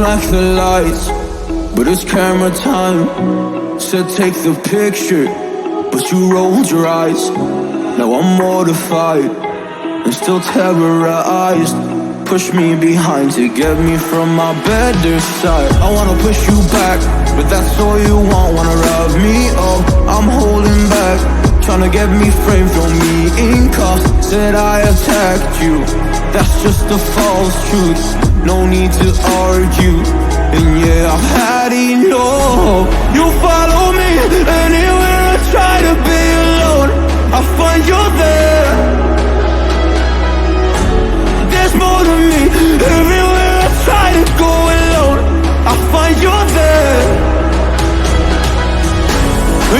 like the lights, but it's camera time. Said take the picture, but you rolled your eyes. Now I'm mortified and still terrorized. Push me behind to get me from my better side. I wanna push you back, but that's all you want. Wanna rub me up, I'm holding back. Tryna get me framed, throw me in cuffs. Said I attacked you, that's just a false truth. No need to argue, and yeah, I've had enough. You follow me anywhere I try to be alone, I find you're there. There's more to me. Everywhere I try to go alone, I find you're there.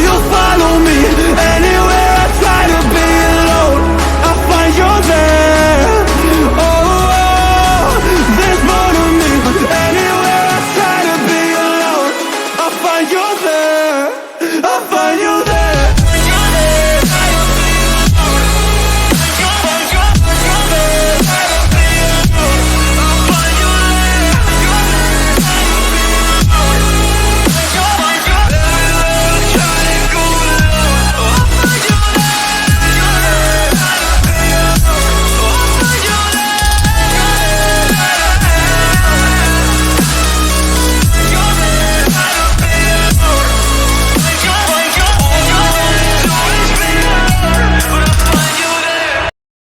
You follow me anywhere I try to be alone, I find you're there. Oh, there's more to me. Anywhere I try to be alone, I find you're there. I find you there.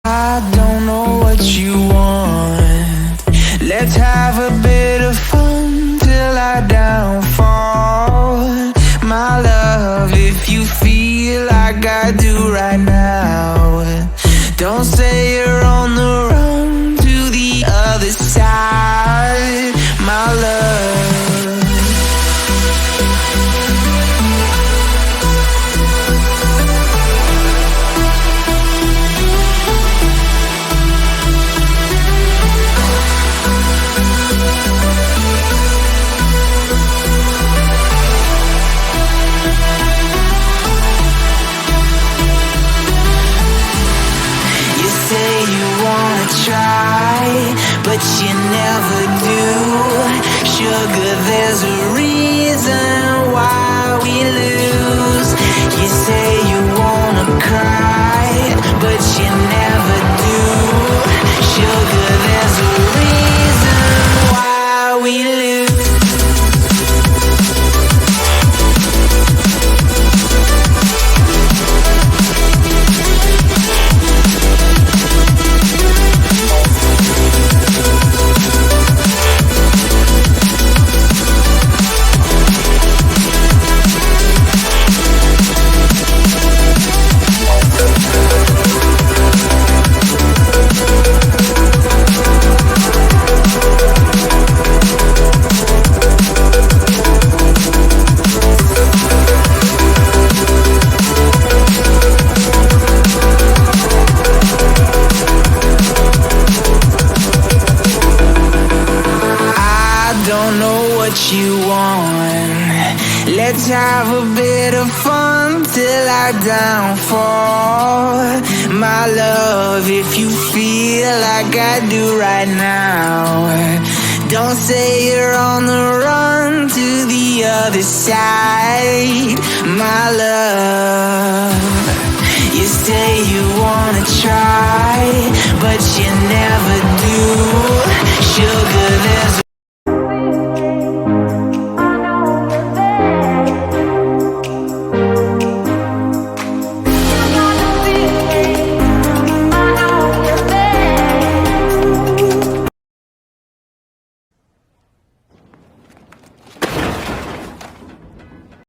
I don't know what you want. Let's have a bit of fun till I downfall. My love, if you feel like I do right now, don't say you're on the run to the other side. My love, try, but you never do. Sugar, there's a reason why we lose. You say you wanna cry, but you never do. Sugar, there's a reason why we lose. You want. Let's have a bit of fun till I downfall. My love, if you feel like I do right now, don't say you're on the run to the other side. My love, you say you wanna try, but you never do.